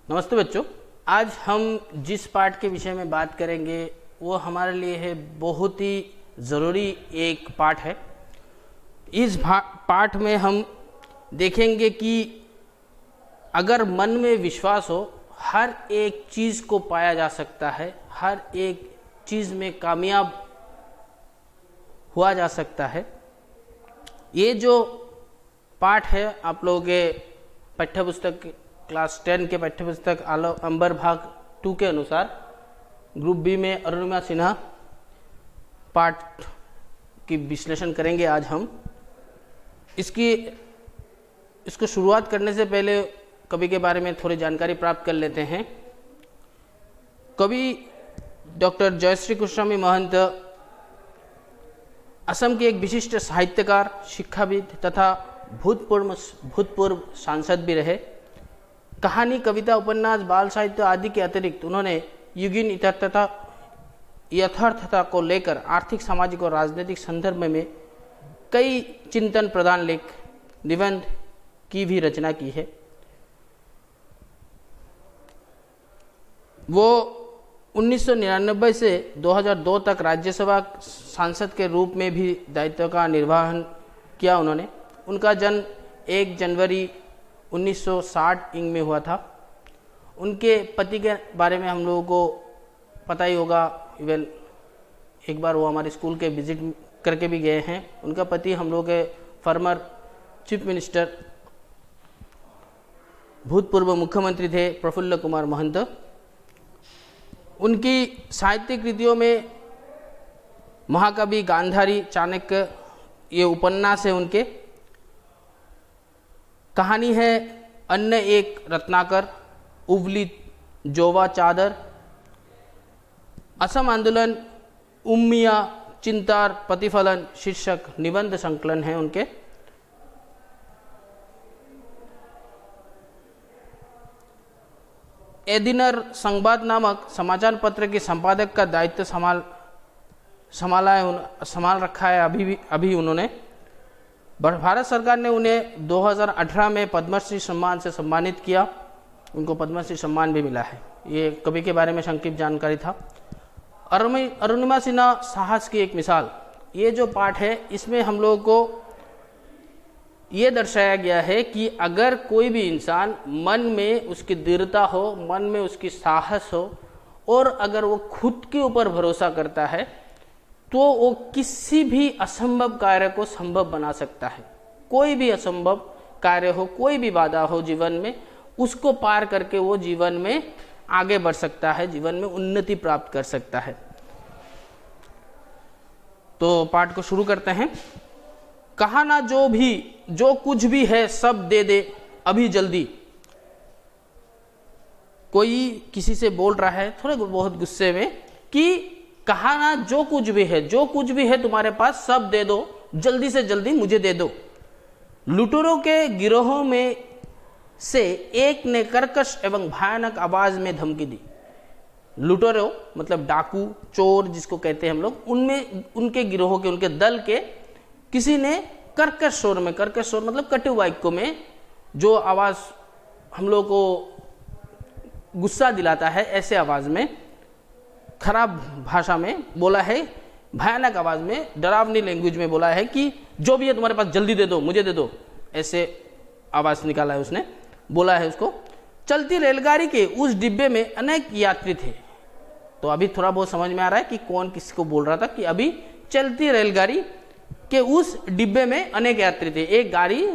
नमस्ते बच्चों। आज हम जिस पाठ के विषय में बात करेंगे वो हमारे लिए है बहुत ही ज़रूरी एक पाठ है। इस पाठ में हम देखेंगे कि अगर मन में विश्वास हो, हर एक चीज़ को पाया जा सकता है, हर एक चीज़ में कामयाब हुआ जा सकता है। ये जो पाठ है आप लोगों के पाठ्यपुस्तक क्लास 10 के पाठ्यपुस्तक अंबर भाग 2 के अनुसार ग्रुप बी में अरुणिमा सिन्हा पाठ की विश्लेषण करेंगे। आज हम इसको शुरुआत करने से पहले कवि के बारे में थोड़ी जानकारी प्राप्त कर लेते हैं। कवि डॉक्टर जयश्री गोस्वामी महंत असम के एक विशिष्ट साहित्यकार, शिक्षाविद तथा भूतपूर्व सांसद भी रहे। कहानी, कविता, उपन्यास, बाल साहित्य आदि के अतिरिक्त उन्होंने युगीन यथार्थता को लेकर आर्थिक, सामाजिक और राजनीतिक संदर्भ में कई चिंतन प्रधान लेख, निबंध की भी रचना की है। वो 1999 से 2002 तक राज्यसभा सांसद के रूप में भी दायित्व का निर्वहन किया उन्होंने। उनका जन्म 1 जनवरी 1960 में हुआ था। उनके पति के बारे में हम लोगों को पता ही होगा, इवन एक बार वो हमारे स्कूल के विजिट करके भी गए हैं। उनका पति हम लोगों के फॉर्मर चीफ मिनिस्टर, भूतपूर्व मुख्यमंत्री थे, प्रफुल्ल कुमार महंत। उनकी साहित्यिक कृतियों में महाकवि, गांधारी, चाणक्य ये उपन्यास है उनके। कहानी है अन्य एक रत्नाकर, उबली जोवा चादर, असम आंदोलन, उम्मिया, चिंतार, प्रतिफलन शीर्षक निबंध संकलन है उनके। एदिनर संवाद नामक समाचार पत्र के संपादक का दायित्व संभाल रखा है अभी उन्होंने। भारत सरकार ने उन्हें 2018 में पद्मश्री सम्मान से सम्मानित किया। उनको पद्मश्री सम्मान भी मिला है। ये कवि के बारे में संक्षिप्त जानकारी था। अरुणिमा सिन्हा साहस की एक मिसाल। ये जो पाठ है इसमें हम लोगों को ये दर्शाया गया है कि अगर कोई भी इंसान मन में उसकी दृढ़ता हो, मन में उसकी साहस हो और अगर वो खुद के ऊपर भरोसा करता है तो वो किसी भी असंभव कार्य को संभव बना सकता है। कोई भी असंभव कार्य हो, कोई भी बाधा हो जीवन में, उसको पार करके वो जीवन में आगे बढ़ सकता है, जीवन में उन्नति प्राप्त कर सकता है। तो पाठ को शुरू करते हैं। कहा ना जो कुछ भी है सब दे दे अभी जल्दी। कोई किसी से बोल रहा है थोड़े बहुत गुस्से में कि कहा ना जो कुछ भी है तुम्हारे पास सब दे दो, जल्दी से जल्दी मुझे दे दो। लुटेरों के गिरोहों में से एक ने कर्कश एवं भयानक आवाज में धमकी दी। लुटेरों मतलब डाकू, चोर जिसको कहते हैं हम लोग, उनमें उनके गिरोह के, उनके दल के किसी ने कर्कश स्वर मतलब कटु वाक्यों में जो आवाज हम लोग को गुस्सा दिलाता है, ऐसे आवाज में, खराब भाषा में बोला है, भयानक आवाज में, डरावनी लैंग्वेज में बोला है कि जो भी है तुम्हारे पास जल्दी दे दो, मुझे दे दो। ऐसे आवाज निकाला है उसने, बोला है उसको। चलती रेलगाड़ी के उस डिब्बे में अनेक यात्री थे। तो अभी थोड़ा बहुत समझ में आ रहा है कि कौन किसको बोल रहा था कि अभी चलती रेलगाड़ी के उस डिब्बे में अनेक यात्री थे। एक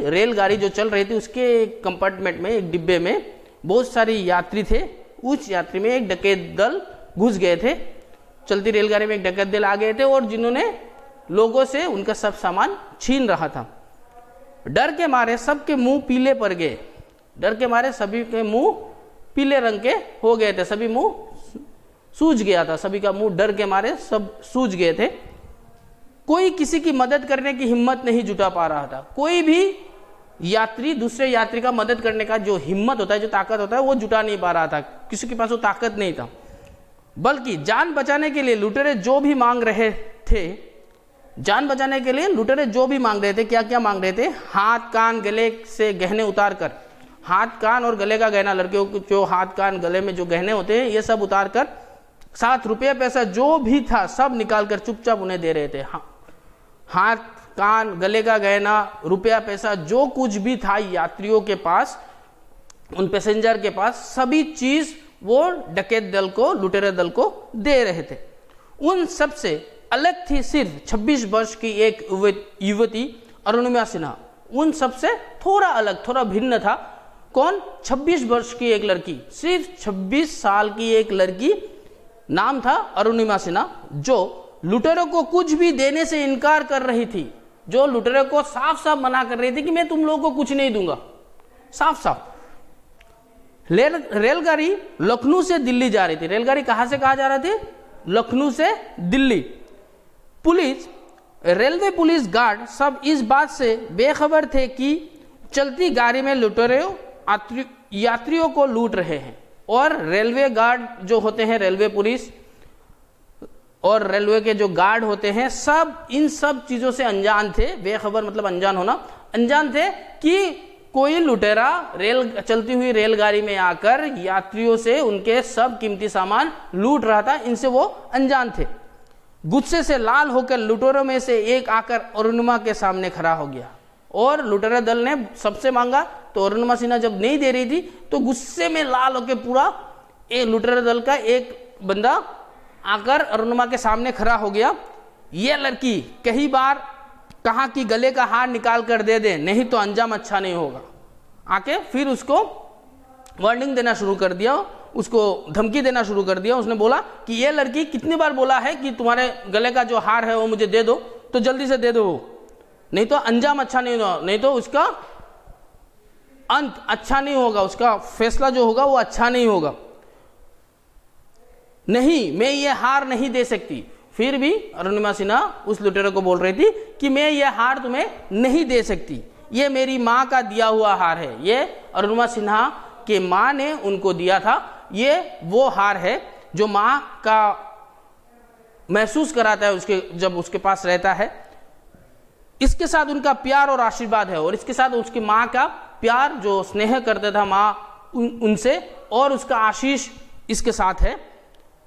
रेलगाड़ी जो चल रही थी उसके कंपार्टमेंट में, एक डिब्बे में बहुत सारे यात्री थे। उस यात्री में एक डकैत दल घुस गए थे। चलती रेलगाड़ी में एक डकैत दल आ गए थे और जिन्होंने लोगों से उनका सब सामान छीन रहा था। डर के मारे सबके मुंह पीले पड़ गए। डर के मारे सभी के मुंह पीले रंग के हो गए थे, सभी मुंह सूज गया था, सभी का मुंह डर के मारे सब सूज गए थे। कोई किसी की मदद करने की हिम्मत नहीं जुटा पा रहा था। कोई भी यात्री दूसरे यात्री का मदद करने का जो हिम्मत होता है, जो ताकत होता है, वो जुटा नहीं पा रहा था। किसी के पास वो ताकत नहीं था। बल्कि जान बचाने के लिए लुटेरे जो भी मांग रहे थे, क्या क्या मांग रहे थे? हाथ, कान, गले से गहने उतार कर हाथ कान और गले का गहना, लड़कियों को जो हाथ कान गले में जो गहने होते हैं ये सब उतार कर, साथ रुपया पैसा जो भी था सब निकाल कर चुपचाप उन्हें दे रहे थे। हाथ कान गले का गहना रुपया पैसा जो कुछ भी था यात्रियों के पास, उन पैसेंजर के पास, सभी चीज वो डकैत दल को, लुटेरे दल को दे रहे थे। उन सब से अलग थी सिर्फ 26 वर्ष की एक युवती अरुणिमा सिन्हा। उन सब से थोड़ा अलग, थोड़ा भिन्न था। कौन? 26 वर्ष की एक लड़की, सिर्फ 26 साल की एक लड़की, नाम था अरुणिमा सिन्हा, जो लुटेरों को कुछ भी देने से इनकार कर रही थी, जो लुटेरों को साफ साफ मना कर रही थी कि मैं तुम लोगों को कुछ नहीं दूंगा, साफ साफ। रेलगाड़ी लखनऊ से दिल्ली जा रही थी। रेलगाड़ी कहां से कहां जा रही थी? लखनऊ से Delhi. Police, railway police guard सब इस बात से बेखबर थे कि चलती गाड़ी में लुटेरे यात्रियों को लूट रहे हैं। और रेलवे गार्ड जो होते हैं, रेलवे पुलिस और रेलवे के जो गार्ड होते हैं, सब इन सब चीजों से अनजान थे। बेखबर मतलब अनजान होना, अनजान थे कि कोई लुटेरा चलती हुई रेलगाड़ी में आकर यात्रियों से उनके सब कीमती सामान लूट रहा था। इनसे वो अनजान थे। गुस्से से लाल होकर लुटेरों में से एक आकर अरुणिमा के सामने खड़ा हो गया और लुटेरा दल ने सबसे मांगा, तो अरुणिमा सिन्हा जब नहीं दे रही थी तो गुस्से में लाल होकर पूरा लुटेरा दल का एक बंदा आकर अरुणिमा के सामने खड़ा हो गया। ये लड़की कई बार कहा कि गले का हार निकाल कर दे दे, नहीं तो अंजाम अच्छा नहीं होगा। आके फिर उसको वार्निंग देना शुरू कर दिया, उसको धमकी देना शुरू कर दिया। उसने बोला कि ये लड़की कितनी बार बोला है कि तुम्हारे गले का जो हार है वो मुझे दे दो, तो जल्दी से दे दो, नहीं तो अंजाम अच्छा नहीं होगा, नहीं तो उसका अंत अच्छा नहीं होगा, उसका फैसला जो होगा वो अच्छा नहीं होगा। नहीं, मैं ये हार नहीं दे सकती। फिर भी अरुणिमा सिन्हा उस लुटेरे को बोल रही थी कि मैं ये हार तुम्हें नहीं दे सकती, ये मेरी माँ का दिया हुआ हार है, ये अरुणिमा सिन्हा के माँ ने उनको दिया था, ये वो हार है जो माँ का महसूस कराता है उसके, जब उसके पास रहता है। इसके साथ उनका प्यार और आशीर्वाद है, और इसके साथ उसकी माँ का प्यार जो स्नेह करता था माँ उनसे, और उसका आशीष इसके साथ है।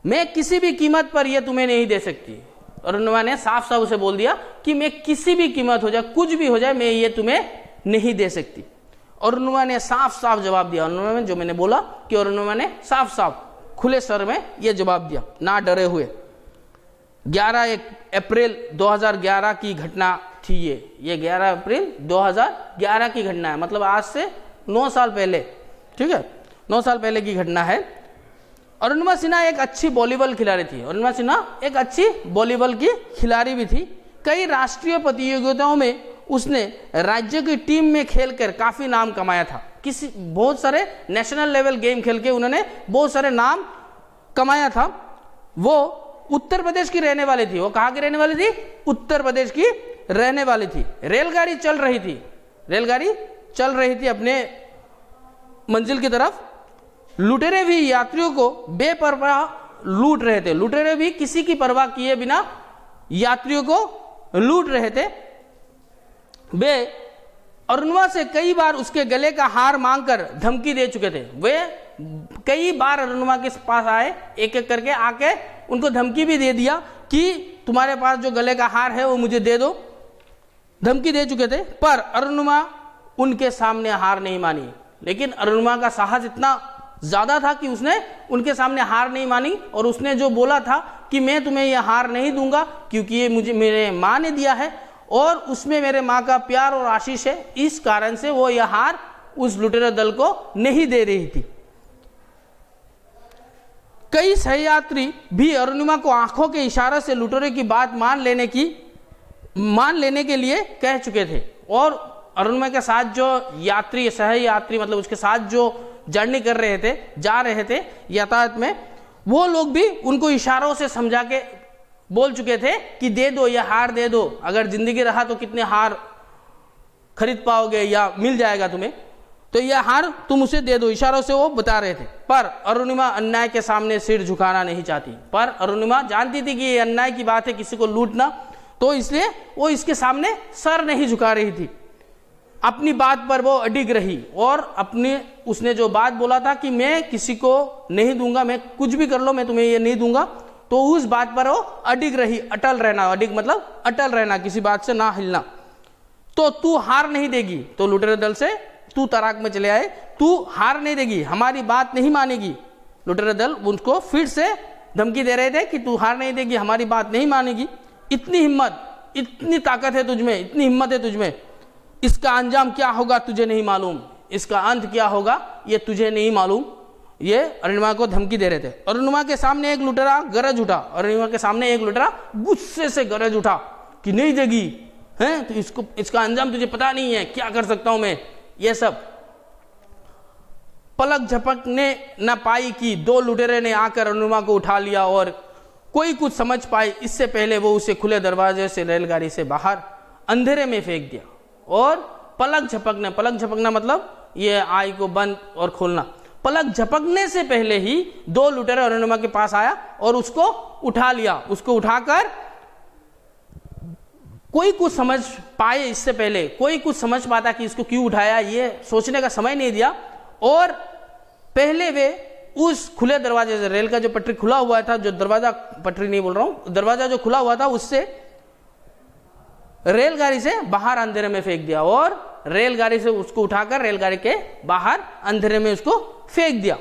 मैं किसी भी कीमत पर यह तुम्हें नहीं दे सकती। अरुणिमा ने साफ साफ उसे बोल दिया कि मैं किसी भी कीमत हो जाए, कुछ भी हो जाए, मैं ये तुम्हें नहीं दे सकती। अरुणिमा ने साफ साफ जवाब दिया। अरुणिमा ने, जो मैंने बोला कि अरुणिमा ने साफ साफ खुले स्वर में यह जवाब दिया, ना डरे हुए। 11 अप्रैल 2011 की घटना थी ये 11 अप्रैल 2011 की घटना है, मतलब आज से 9 साल पहले, ठीक है, 9 साल पहले की घटना है। अरुणिमा सिन्हा एक अच्छी वॉलीबॉल खिलाड़ी थी। अरुणिमा सिन्हा एक अच्छी वॉलीबॉल की खिलाड़ी भी थी। कई राष्ट्रीय प्रतियोगिताओं में उसने राज्य की टीम में खेलकर काफी नाम कमाया था। बहुत सारे नेशनल लेवल गेम खेल के उन्होंने बहुत सारे नाम कमाया था। वो उत्तर प्रदेश की रहने वाली थी। वो कहाँ की रहने वाली थी? उत्तर प्रदेश की रहने वाली थी। रेलगाड़ी चल रही थी अपने मंजिल की तरफ। लुटेरे भी यात्रियों को बेपरवाह लूट रहे थे। लुटेरे भी किसी की परवाह किए बिना यात्रियों को लूट रहे थे। वे अरुणिमा से कई बार उसके गले का हार मांगकर धमकी दे चुके थे। वे कई बार अरुणिमा के पास आए, एक एक करके आके उनको धमकी भी दे दिया कि तुम्हारे पास जो गले का हार है वो मुझे दे दो, धमकी दे चुके थे। पर अरुणिमा उनके सामने हार नहीं मानी। लेकिन अरुणिमा का साहस इतना ज्यादा था कि उसने उनके सामने हार नहीं मानी, और उसने जो बोला था कि मैं तुम्हें यह हार नहीं दूंगा क्योंकि ये मुझे मेरे माँ ने दिया है और उसमें मेरे माँ का प्यार और आशीष है, इस कारण से वो यह हार उस लुटेरे दल को नहीं दे रही थी। कई सहयात्री भी अरुणिमा को आंखों के इशारे से लुटेरे की बात मान लेने के लिए कह चुके थे। और अरुणिमा के साथ जो यात्री, सहयात्री मतलब उसके साथ जो जर्नी कर रहे थे, जा रहे थे यातायात में, वो लोग भी उनको इशारों से समझा के बोल चुके थे कि दे दो, यह हार दे दो, अगर जिंदगी रहा तो कितने हार खरीद पाओगे या मिल जाएगा तुम्हें, तो यह हार तुम उसे दे दो, इशारों से वो बता रहे थे। पर अरुणिमा अन्याय के सामने सिर झुकाना नहीं चाहती। पर अरुणिमा जानती थी कि ये अन्याय की बात है, किसी को लूटना, तो इसलिए वो इसके सामने सर नहीं झुका रही थी। अपनी बात पर वो अडिग रही और उसने जो बात बोला था कि मैं किसी को नहीं दूंगा, मैं कुछ भी कर लो मैं तुम्हें ये नहीं दूंगा, तो उस बात पर वो अडिग रही, अटल रहना, अडिग मतलब अटल रहना, किसी बात से ना हिलना। तो तू हार नहीं देगी, तो लुटेरे दल से तू तराक में चले आए, तू हार नहीं देगी, हमारी बात नहीं मानेगी। लुटेरे दल उनको फिर से धमकी दे रहे थे कि तू हार नहीं देगी, हमारी बात नहीं मानेगी। इतनी हिम्मत, इतनी ताकत है तुझमें, इतनी हिम्मत है तुझमें, इसका अंजाम क्या होगा तुझे नहीं मालूम, इसका अंत क्या होगा ये तुझे नहीं मालूम। ये अरुणिमा को धमकी दे रहे थे। अरुणिमा के सामने एक लुटेरा गरज उठा, अरुणिमा के सामने एक लुटेरा गुस्से से गरज उठा कि नहीं देगी हैं तो इसका अंजाम तुझे पता नहीं है, क्या कर सकता हूं मैं। ये सब पलक झपकने न पाई कि दो लुटेरे ने आकर अरुणिमा को उठा लिया और कोई कुछ समझ पाए इससे पहले वो उसे खुले दरवाजे से रेलगाड़ी से बाहर अंधेरे में फेंक दिया। और पलक झपकना मतलब ये आई को बंद और खोलना। पलक झपकने से पहले ही दो लुटेरे अरुणिमा के पास आया और उसको उठा लिया। उसको उठाकर कोई कुछ समझ पाए इससे पहले, कोई कुछ समझ पाता कि इसको क्यों उठाया, ये सोचने का समय नहीं दिया। और पहले वे उस खुले दरवाजे से, रेल का जो पटरी खुला हुआ था, जो दरवाजा, पटरी नहीं बोल रहा हूं, दरवाजा जो खुला हुआ था उससे रेलगाड़ी से बाहर अंधेरे में फेंक दिया और रेलगाड़ी से उसको उठाकर रेलगाड़ी के बाहर अंधेरे में उसको फेंक दिया।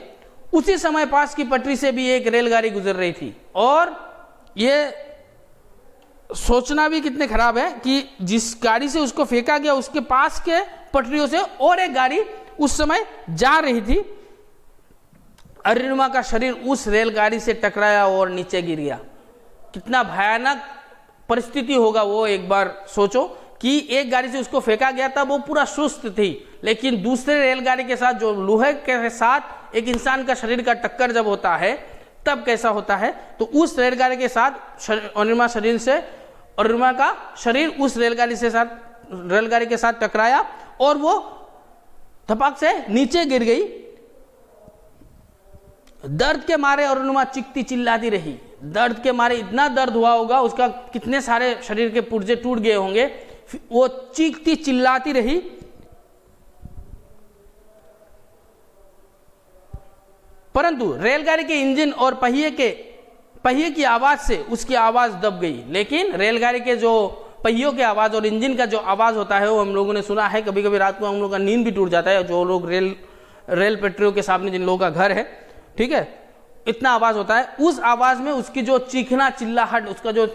उसी समय पास की पटरी से भी एक रेलगाड़ी गुजर रही थी और ये सोचना भी कितने खराब है कि जिस गाड़ी से उसको फेंका गया उसके पास के पटरियों से और एक गाड़ी उस समय जा रही थी। अरुणिमा का शरीर उस रेलगाड़ी से टकराया और नीचे गिर गया। कितना भयानक परिस्थिति होगा वो एक बार सोचो कि एक गाड़ी से उसको फेंका गया था, वो पूरा सुस्त थी, लेकिन दूसरे रेलगाड़ी के साथ जो लोहे के साथ एक इंसान का शरीर का टक्कर जब होता है तब कैसा होता है। तो उस रेलगाड़ी के साथ अरुणिमा का शरीर उस रेलगाड़ी के साथ टकराया और वो धपक से नीचे गिर गई। दर्द के मारे अरुणिमा चीखती चिल्लाती रही। दर्द के मारे इतना दर्द हुआ होगा, उसका कितने सारे शरीर के पुर्जे टूट गए होंगे, वो चीखती चिल्लाती रही। परंतु रेलगाड़ी के इंजन और पहिए की आवाज से उसकी आवाज दब गई। लेकिन रेलगाड़ी के जो पहियों की आवाज और इंजन का जो आवाज होता है वो हम लोगों ने सुना है, कभी कभी रात को हम लोग का नींद भी टूट जाता है। जो लोग रेल पटरियों के सामने जिन लोगों का घर है, ठीक है, इतना आवाज होता है। उस आवाज में उसकी जो चीखना चिल्लाहट, उसका जो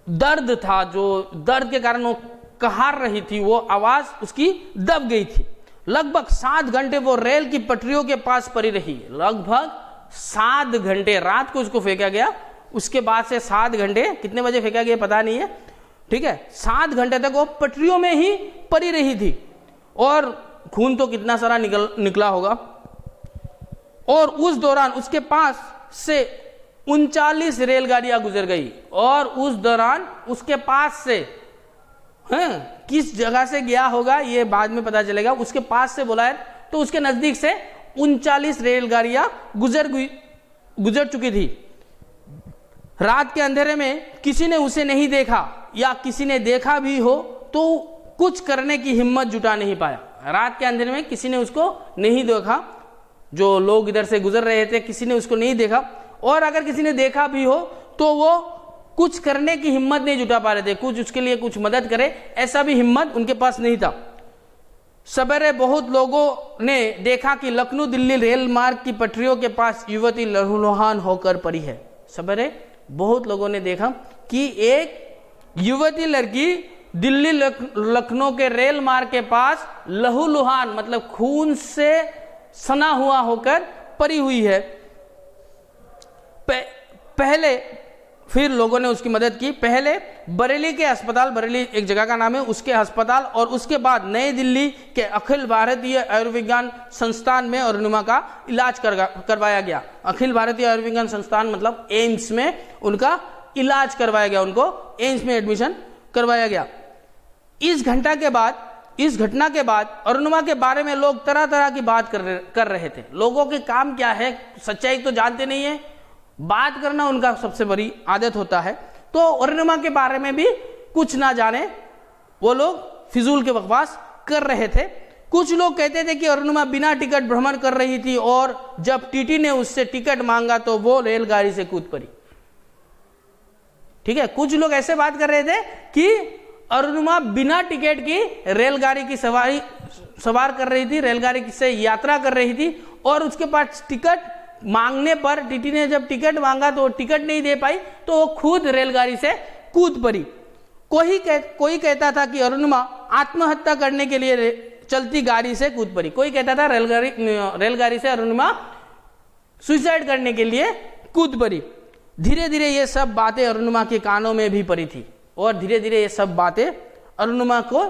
दर्द था, जो दर्द के कारण वो कहार रही थी, वो आवाज उसकी दब गई थी। लगभग 7 घंटे वो रेल की पटरियों के पास पड़ी रही। लगभग 7 घंटे, रात को उसको फेंका गया, उसके बाद से 7 घंटे, कितने बजे फेंका गया पता नहीं है, ठीक है, 7 घंटे तक वो पटरियों में ही पड़ी रही थी और खून तो कितना सारा निकला होगा। और उस दौरान उसके पास से 39 रेलगाड़ियां गुजर गई और उस दौरान उसके पास से किस जगह से गया होगा ये बाद में पता चलेगा। उसके पास से बोला है तो उसके नजदीक से 39 रेलगाड़ियां गुजर चुकी थी। रात के अंधेरे में किसी ने उसे नहीं देखा या किसी ने देखा भी हो तो कुछ करने की हिम्मत जुटा नहीं पाया। रात के अंधेरे में किसी ने उसको नहीं देखा, जो लोग इधर से गुजर रहे थे किसी ने उसको नहीं देखा, और अगर किसी ने देखा भी हो तो वो कुछ करने की हिम्मत नहीं जुटा पा रहे थे, कुछ उसके लिए कुछ मदद करे ऐसा भी हिम्मत उनके पास नहीं था। सवेरे बहुत लोगों ने देखा कि लखनऊ दिल्ली रेल मार्ग की पटरियों के पास युवती लहूलुहान होकर पड़ी है। सवेरे बहुत लोगों ने देखा कि एक युवती लड़की दिल्ली लखनऊ के रेल मार्ग के पास लहूलुहान मतलब खून से सना हुआ होकर पड़ी हुई है। पहले फिर लोगों ने उसकी मदद की। पहले बरेली के अस्पताल, बरेली एक जगह का नाम है, उसके अस्पताल, और उसके बाद नई दिल्ली के अखिल भारतीय आयुर्विज्ञान संस्थान में अरुणिमा का इलाज करवाया गया। अखिल भारतीय आयुर्विज्ञान संस्थान मतलब एम्स में उनका इलाज करवाया गया, उनको एम्स में एडमिशन करवाया गया। इस घटना के बाद अरुणिमा के बारे में लोग तरह तरह की बात कर रहे थे। लोगों के काम क्या है, सच्चाई तो जानते नहीं है, बात करना उनका सबसे बड़ी आदत होता है। तो अरुणिमा के बारे में भी कुछ ना जाने वो लोग फिजूल के बकवास कर रहे थे। कुछ लोग कहते थे कि अरुणिमा बिना टिकट भ्रमण कर रही थी और जब टीटी ने उससे टिकट मांगा तो वो रेलगाड़ी से कूद पड़ी। ठीक है, कुछ लोग ऐसे बात कर रहे थे कि अरुणिमा बिना टिकट की रेलगाड़ी की सवार कर रही थी, रेलगाड़ी से यात्रा कर रही थी और उसके पास टिकट मांगने पर टीटी ने जब टिकट मांगा तो टिकट नहीं दे पाई तो वो खुद रेलगाड़ी से कूद पड़ी। कोई कहता था कि अरुणिमा आत्महत्या करने के लिए चलती गाड़ी से कूद पड़ी। कोई कहता था रेलगाड़ी से अरुणिमा सुसाइड करने के लिए कूद पड़ी। धीरे धीरे ये सब बातें अरुणिमा के कानों में भी पड़ी थी और धीरे धीरे ये सब बातें अरुणिमा को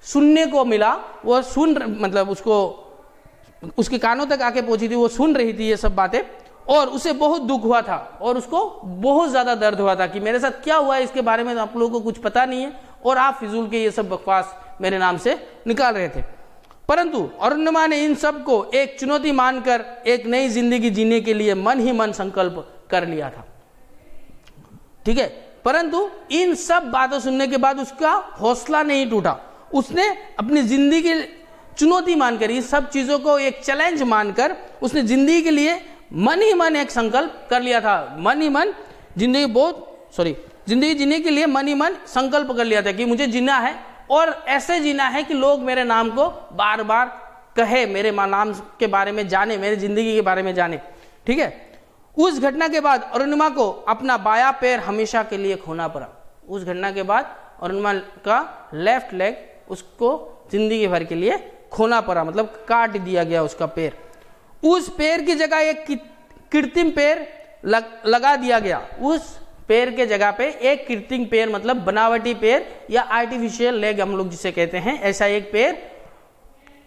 सुनने को मिला। वो मतलब उसके कानों तक आके पहुंची थी, वो सुन रही थी ये सब बातें और उसे बहुत दुख हुआ था और उसको बहुत ज्यादा दर्द हुआ था कि मेरे साथ क्या हुआ है इसके बारे में आप लोगों को कुछ पता नहीं है और आप फिजूल के ये सब बकवास मेरे नाम से निकाल रहे थे। परंतु अरुणिमा ने इन सब को एक चुनौती मानकर एक नई जिंदगी जीने के लिए मन ही मन संकल्प कर लिया था। ठीक है, परंतु इन सब बातों सुनने के बाद उसका हौसला नहीं टूटा। उसने अपनी जिंदगी चुनौती मानकर, इस सब चीजों को एक चैलेंज मानकर उसने जिंदगी के लिए मन ही मन एक संकल्प कर लिया था। मन ही मन जिंदगी जीने के लिए मन ही मन संकल्प कर लिया था कि मुझे जीना है और ऐसे जीना है कि लोग मेरे नाम को बार बार कहे, मेरे नाम के बारे में जाने, मेरी जिंदगी के बारे में जाने। ठीक है, उस घटना के बाद अरुणिमा को अपना बायां पैर हमेशा के लिए खोना पड़ा। उस घटना के बाद अरुणिमा का लेफ्ट लेग उसको जिंदगी भर के लिए खोना पड़ा, मतलब काट दिया गया उसका पैर। उस पैर की जगह एक कृत्रिम पैर लगा दिया गया। उस पैर के जगह पे एक कृत्रिम पैर, मतलब बनावटी पैर या आर्टिफिशियल लेग हम लोग जिसे कहते हैं, ऐसा एक पैर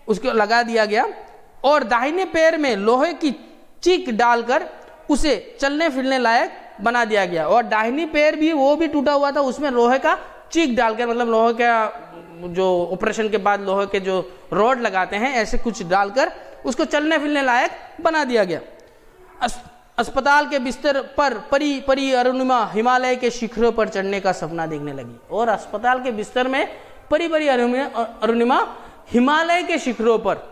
उसको लगा दिया गया और दाहिने पैर में लोहे की चीक डालकर उसे चलने फिरने लायक बना दिया गया। और दाहिनी पैर भी वो भी टूटा हुआ था, उसमें लोहे का चीक डालकर, मतलब लोहे का जो ऑपरेशन के बाद लोहे के जो रॉड लगाते हैं ऐसे कुछ डालकर उसको चलने फिरने लायक बना दिया गया। अस्पताल के बिस्तर पर परी अरुणिमा हिमालय के शिखरों पर चढ़ने का सपना देखने लगी और अस्पताल के बिस्तर में परी अरुणिमा हिमालय के शिखरों पर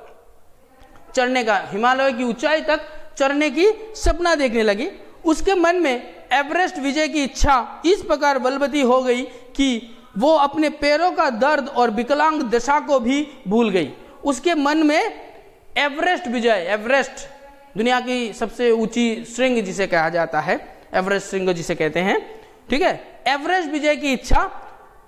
चढ़ने का, हिमालय की ऊंचाई तक चढ़ने की सपना देखने लगी। उसके मन में एवरेस्ट विजय की इच्छा इस प्रकार बलवती हो गई कि वो अपने पैरों का दर्द और विकलांग दशा को भी भूल गई। उसके मन में एवरेस्ट विजय, एवरेस्ट दुनिया की सबसे ऊंची श्रृंग जिसे कहा जाता है, एवरेस्ट श्रृंग जिसे कहते हैं, ठीक है, एवरेस्ट विजय की इच्छा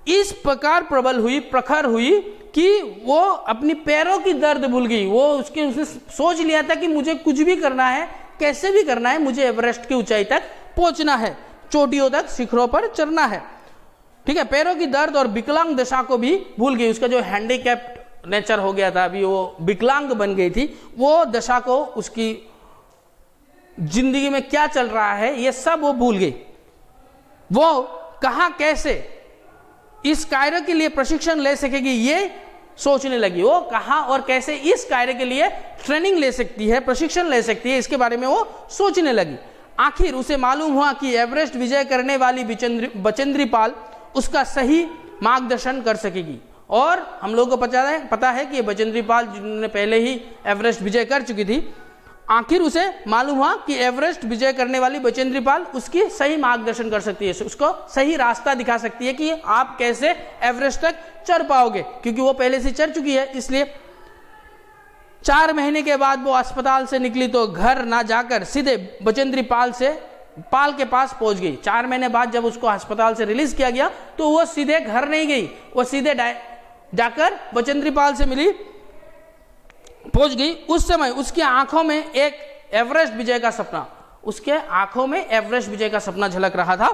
इस प्रकार प्रबल हुई, प्रखर हुई कि वो अपनी पैरों की दर्द भूल गई। उसने सोच लिया था कि मुझे कुछ भी करना है, कैसे भी करना है, मुझे एवरेस्ट की ऊंचाई तक पहुंचना है, चोटियों तक, शिखरों पर चढ़ना है। ठीक है, पैरों की दर्द और विकलांग दशा को भी भूल गई। उसका जो हैंडीकैप्ड नेचर हो गया था, अभी वो विकलांग बन गई थी, वो दशा को, उसकी जिंदगी में क्या चल रहा है ये सब वो भूल गई। वो कहां कैसे इस कार्य के लिए प्रशिक्षण ले सकेगी ये सोचने लगी। वो कहां और कैसे इस कार्य के लिए ट्रेनिंग ले सकती है, प्रशिक्षण ले सकती है, इसके बारे में वो सोचने लगी। आखिर उसे मालूम हुआ कि एवरेस्ट विजय करने वाली बचेंद्री पाल उसका सही मार्गदर्शन कर सकेगी। और हम लोगों को पता है कि बचेंद्री पाल जिन्होंने पहले ही एवरेस्ट विजय कर चुकी थी, आखिर उसे मालूम हुआ कि एवरेस्ट विजय करने वाली बचेंद्री पाल उसकी सही मार्गदर्शन कर सकती है, उसको सही रास्ता दिखा सकती है कि आप कैसे एवरेस्ट तक चढ़ पाओगे, क्योंकि वो पहले से चढ़ चुकी है। इसलिए 4 महीने के बाद वो अस्पताल से निकली तो घर ना जाकर सीधे बचेंद्री पाल के पास पहुंच गई। 4 महीने बाद जब उसको अस्पताल से रिलीज किया गया तो वो सीधे घर नहीं गई, वो सीधे जाकर बचेंद्री पाल से मिली, पहुंच गई। उस समय उसकी आंखों में एक एवरेस्ट विजय का सपना, उसके आंखों में एवरेस्ट विजय का सपना झलक रहा था।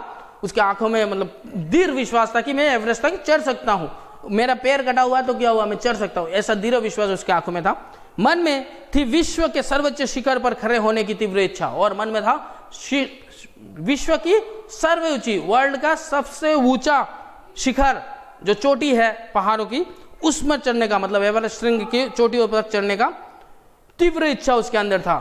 उसके आंखों में मतलब दृढ़ विश्वास था कि मैं एवरेस्ट तक चढ़ सकता हूं, मेरा पैर कटा हुआ तो क्या हुआ, मैं चढ़ सकता हूं, ऐसा दृढ़ विश्वास उसके आंखों में था। मन में थी विश्व के सर्वोच्च शिखर पर खड़े होने की तीव्र इच्छा, और मन में था विश्व की सर्वोच्च, वर्ल्ड का सबसे ऊंचा शिखर जो चोटी है पहाड़ों की, उसमें चढ़ने का, मतलब एवरेस्ट श्रृंग की चोटियों पर चढ़ने का तीव्र इच्छा उसके अंदर था।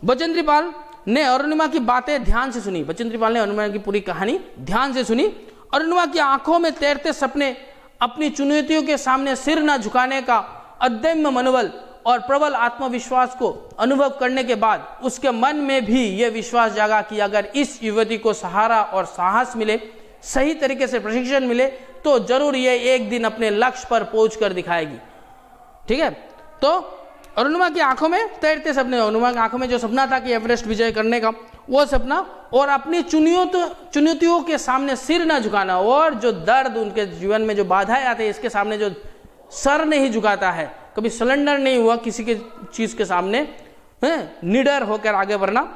बचेंद्री पाल ने अरुणिमा की बातें ध्यान से सुनी। बचेंद्री पाल ने अरुणिमा की पूरी कहानी ध्यान से सुनी। अरुणिमा की आंखों में तैरते सपने अपनी चुनौतियों के सामने सिर न झुकाने का अदम्य मनोबल और प्रबल आत्मविश्वास को अनुभव करने के बाद उसके मन में भी यह विश्वास जागा कि अगर इस युवती को सहारा और साहस मिले, सही तरीके से प्रशिक्षण मिले, तो जरूर ये एक दिन अपने लक्ष्य पर पहुंच कर दिखाएगी। ठीक है, तो अरुणिमा की आंखों में तैरते सपने, अरुणिमा की आंखों में जो सपना था कि एवरेस्ट विजय करने का, वो सपना, और अपनी चुनौतियों के सामने सिर न झुकाना, और जो दर्द उनके जीवन में जो बाधाएं आते हैं इसके सामने जो सर नहीं झुकाता है, कभी सरेंडर नहीं हुआ किसी के चीज के सामने, निडर होकर आगे बढ़ना,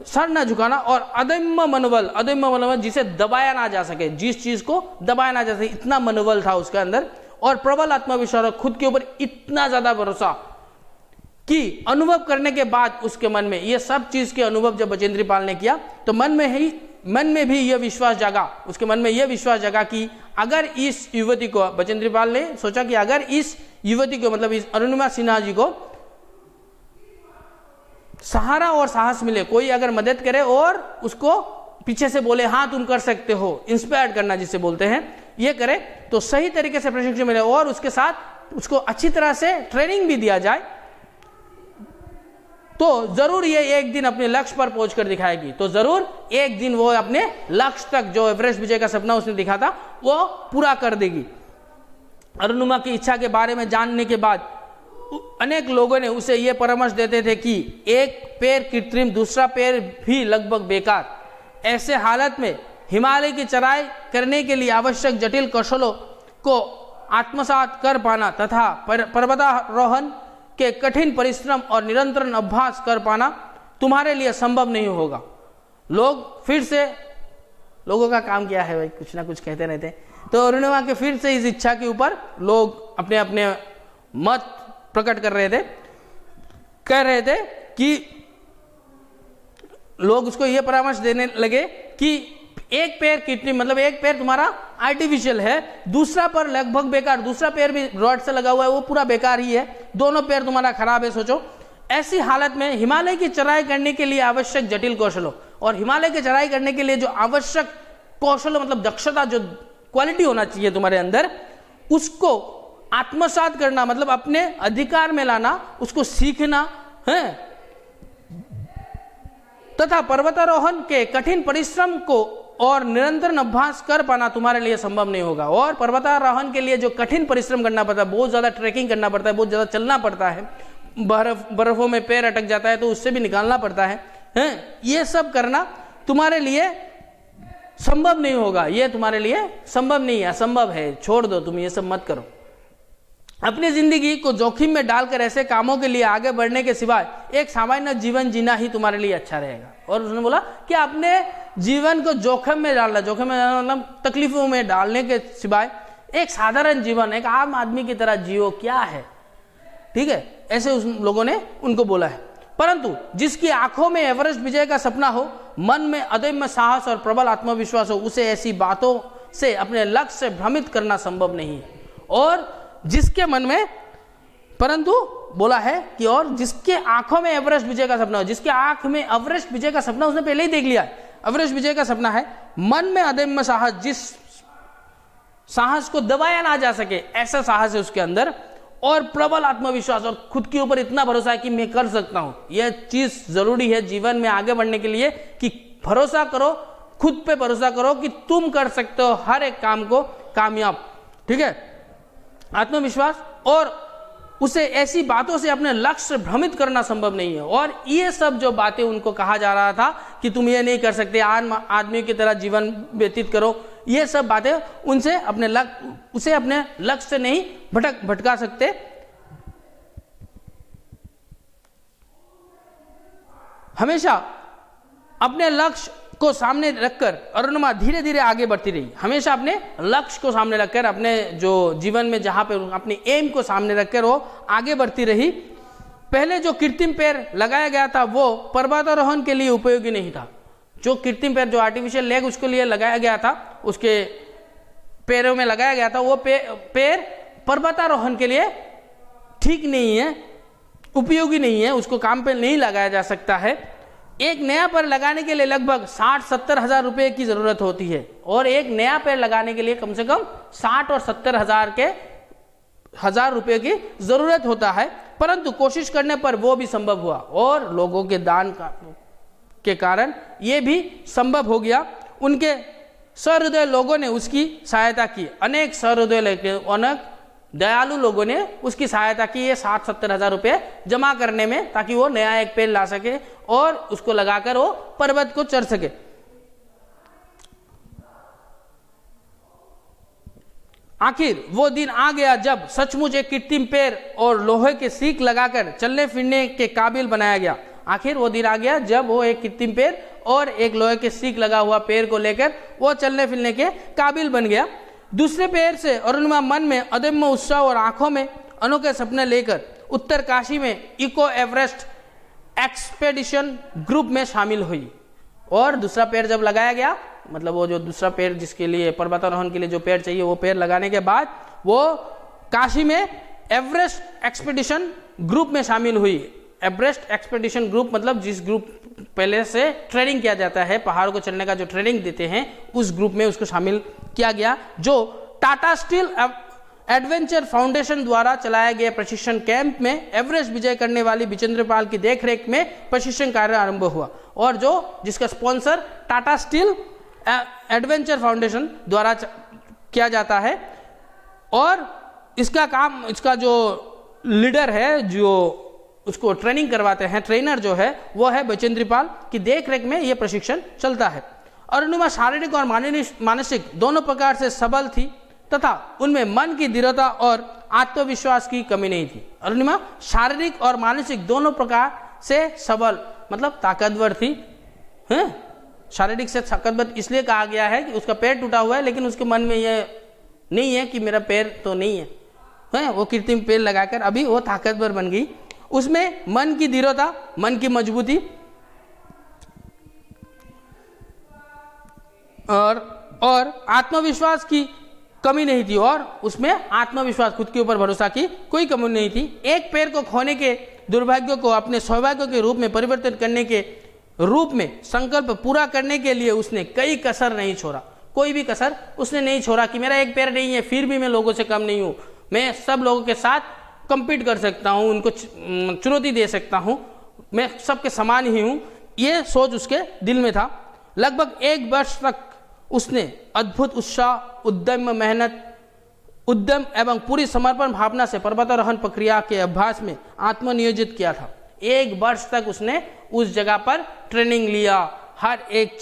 सर न झुकाना, और अदम्य मनोबल जिसे दबाया ना जा सके, जिस चीज को दबाया ना जा सके, इतना मनोबल था उसके अंदर, और प्रबल आत्मविश्वास, खुद के ऊपर इतना ज्यादा भरोसा कि अनुभव करने के बाद उसके मन में ये सब चीज के अनुभव जब बचेंद्री पाल ने किया तो मन में भी यह विश्वास जगा, उसके मन में यह विश्वास जगा कि अगर इस युवती को, बचेंद्री पाल ने सोचा कि अगर इस युवती को, मतलब इस अरुणिमा सिन्हा जी को सहारा और साहस मिले, कोई अगर मदद करे और उसको पीछे से बोले हाँ तुम कर सकते हो, इंस्पायर करना जिसे बोलते हैं, ये करे तो सही तरीके से प्रशिक्षण मिले और उसके साथ उसको अच्छी तरह से ट्रेनिंग भी दिया जाए, तो जरूर ये एक दिन अपने लक्ष्य पर पहुंचकर दिखाएगी। तो जरूर एक दिन वो अपने लक्ष्य तक, जो एवरेस्ट विजय का सपना उसने दिखा था, वो पूरा कर देगी। अरुणिमा की इच्छा के बारे में जानने के बाद अनेक लोगों ने उसे यह परामर्श देते थे कि एक पैर कृत्रिम, दूसरा पैर भी लगभग बेकार। ऐसे हालत में हिमालय की चढ़ाई करने के लिए आवश्यक जटिल कौशलों को आत्मसात कर पाना तथा पर्वतारोहण के कठिन परिश्रम और निरंतर अभ्यास कर पाना तुम्हारे लिए संभव नहीं होगा। लोग फिर से, लोगों का काम क्या है भाई, कुछ ना कुछ कहते रहते हैं। तो अरुणिमा के फिर से इस इच्छा के ऊपर लोग अपने अपने मत प्रकट कर रहे थे, कह रहे थे कि लोग उसको यह परामर्श देने लगे कि एक पैर कृत्रिम, मतलब एक पैर तुम्हारा आर्टिफिशियल है, दूसरा पैर लगभग बेकार, दूसरा पैर भी रॉड से लगा हुआ है वो पूरा बेकार ही है, दोनों पैर तुम्हारा खराब है। सोचो ऐसी हालत में हिमालय की चढ़ाई करने के लिए आवश्यक जटिल कौशलों, और हिमालय की चढ़ाई करने के लिए जो आवश्यक कौशल, मतलब दक्षता, जो क्वालिटी होना चाहिए तुम्हारे अंदर, उसको आत्मसात करना, मतलब अपने अधिकार में लाना, उसको सीखना है, तथा पर्वतारोहण के कठिन परिश्रम को और निरंतर अभ्यास कर पाना तुम्हारे लिए संभव नहीं होगा। और पर्वतारोहण के लिए जो कठिन परिश्रम करना पड़ता है, बहुत ज्यादा ट्रैकिंग करना पड़ता है, बहुत ज्यादा चलना पड़ता है, बर्फों में पैर अटक जाता है तो उससे भी निकालना पड़ता है, ये सब करना तुम्हारे लिए संभव नहीं होगा, ये तुम्हारे लिए संभव नहीं है, असंभव है, छोड़ दो, तुम ये सब मत करो। अपनी जिंदगी को जोखिम में डालकर ऐसे कामों के लिए आगे बढ़ने के सिवाय एक सामान्य जीवन जीना ही तुम्हारे लिए अच्छा रहेगा। और उसने बोला कि अपने जीवन को जोखिम में डालना, जोखिम में डालना मतलब तकलीफों में डालने के सिवाय एक साधारण जीवन, एक आम आदमी की तरह जियो, क्या है, ठीक है, ऐसे उस लोगों ने उनको बोला है। परंतु जिसकी आंखों में एवरेस्ट विजय का सपना हो, मन में अदम्य साहस और प्रबल आत्मविश्वास हो, उसे ऐसी बातों से अपने लक्ष्य से भ्रमित करना संभव नहीं है। और जिसके मन में, परंतु बोला है कि और जिसके आंखों में एवरेस्ट विजय का सपना हो, जिसके आंख में एवरेस्ट विजय का सपना उसने पहले ही देख लिया है, एवरेस्ट विजय का सपना है, मन में अदम्य साहस, जिस साहस को दबाया ना जा सके ऐसा साहस है उसके अंदर, और प्रबल आत्मविश्वास और खुद के ऊपर इतना भरोसा है कि मैं कर सकता हूं। यह चीज जरूरी है जीवन में आगे बढ़ने के लिए कि भरोसा करो, खुद पे भरोसा करो कि तुम कर सकते हो हर एक काम को कामयाब, ठीक है, आत्मविश्वास, और उसे ऐसी बातों से अपने लक्ष्य से भ्रमित करना संभव नहीं है। और ये सब जो बातें उनको कहा जा रहा था कि तुम ये नहीं कर सकते, आम आदमी की तरह जीवन व्यतीत करो, ये सब बातें उनसे उसे अपने लक्ष्य से नहीं भटका सकते। हमेशा अपने लक्ष्य को सामने रखकर अरुणिमा धीरे धीरे आगे बढ़ती रही, हमेशा अपने लक्ष्य को सामने रखकर, अपने जो जीवन में जहां पे अपने एम को सामने रखकर वो आगे बढ़ती रही। पहले जो कृत्रिम पैर लगाया गया था वो पर्वतारोहण के लिए उपयोगी नहीं था। जो कृत्रिम पैर, जो आर्टिफिशियल लेग उसके लिए लगाया गया था, उसके पैरों में लगाया गया था, वो पैर पर्वतारोहण के लिए ठीक नहीं है, उपयोगी नहीं है, उसको काम पे नहीं लगाया जा सकता है। एक नया पेड़ लगाने के लिए लगभग 60-70 हजार रुपए की जरूरत होती है, और एक नया पेड़ लगाने के लिए कम से कम 60 और 70 हजार रुपए की जरूरत होता है। परंतु कोशिश करने पर वो भी संभव हुआ, और लोगों के दान के कारण ये भी संभव हो गया। उनके सहृदय लोगों ने उसकी सहायता की, अनेक सहृदय अनेक दयालु लोगों ने उसकी सहायता की ये 60-70 हजार रुपये जमा करने में, ताकि वो नया एक पेड़ ला सके और उसको लगाकर वो पर्वत को चढ़ सके। आखिर वो दिन आ गया जब सचमुच एक कृत्रिम पेड़ और लोहे के सीख लगाकर चलने फिरने के काबिल बनाया गया। आखिर वो दिन आ गया जब वो एक कृत्रिम पेड़ और एक लोहे के सीख लगा हुआ पेड़ को लेकर वो चलने फिरने के काबिल बन गया। दूसरे पेड़ से अरुणिमा मन में अदम्य उत्साह और आंखों में अनोखे सपने लेकर उत्तर काशी में इको एवरेस्ट एक्सपेडिशन ग्रुप में शामिल हुई। और दूसरा पेड़ जब लगाया गया, मतलब वो जो दूसरा पेड़ जिसके लिए पर्वतारोहण के लिए जो पेड़ चाहिए, वो पेड़ लगाने के बाद वो काशी में एवरेस्ट एक्सपेडिशन ग्रुप में शामिल हुई। एवरेस्ट एक्सपेडिशन ग्रुप मतलब जिस ग्रुप पहले से ट्रेनिंग किया जाता है, पहाड़ों को चढ़ने का जो ट्रेनिंग देते हैं, उस ग्रुप में उसको शामिल किया गया, जो टाटा स्टील एडवेंचर फाउंडेशन द्वारा चलाया गया प्रशिक्षण कैंप में एवरेस्ट विजय करने वाली बिजेंद्र पाल की देखरेख में प्रशिक्षण कार्य आरंभ हुआ। और जो जिसका sponsor Tata steel adventure foundation द्वारा किया जाता है, और इसका काम, इसका जो लीडर है, जो उसको ट्रेनिंग करवाते हैं, ट्रेनर जो है वो है बिजेंद्र पाल की देखरेख में यह प्रशिक्षण चलता है। अरुणिमा शारीरिक और मानसिक दोनों प्रकार से सबल थी तथा उनमें मन की दृढ़ता और आत्मविश्वास की कमी नहीं थी। अरुणिमा शारीरिक और मानसिक दोनों प्रकार से सबल मतलब ताकतवर थी। शारीरिक से ताकतवर इसलिए कहा गया है कि उसका पैर टूटा हुआ है, लेकिन उसके मन में यह नहीं है कि मेरा पैर तो नहीं है, वो कृत्रिम पैर लगाकर अभी वो ताकतवर बन गई। उसमें मन की दृढ़ता, मन की मजबूती और आत्मविश्वास की कमी नहीं थी, और उसमें आत्मविश्वास, खुद के ऊपर भरोसा की कोई कमी नहीं थी। एक पैर को खोने के दुर्भाग्य को अपने सौभाग्य के रूप में परिवर्तित करने के रूप में संकल्प पूरा करने के लिए उसने कई कसर नहीं छोड़ा, कोई भी कसर उसने नहीं छोड़ा कि मेरा एक पैर नहीं है फिर भी मैं लोगों से कम नहीं हूं, मैं सब लोगों के साथ कंपीट कर सकता हूं, उनको चुनौती दे सकता हूं, मैं सबके समान ही हूं, ये सोच उसके दिल में था। लगभग 1 वर्ष तक उसने अद्भुत उत्साह, उद्यम एवं पूरी समर्पण भावना से पर्वतारोहण प्रक्रिया के अभ्यास में आत्मनियोजित किया था। 1 वर्ष तक उसने उस जगह पर ट्रेनिंग लिया, हर एक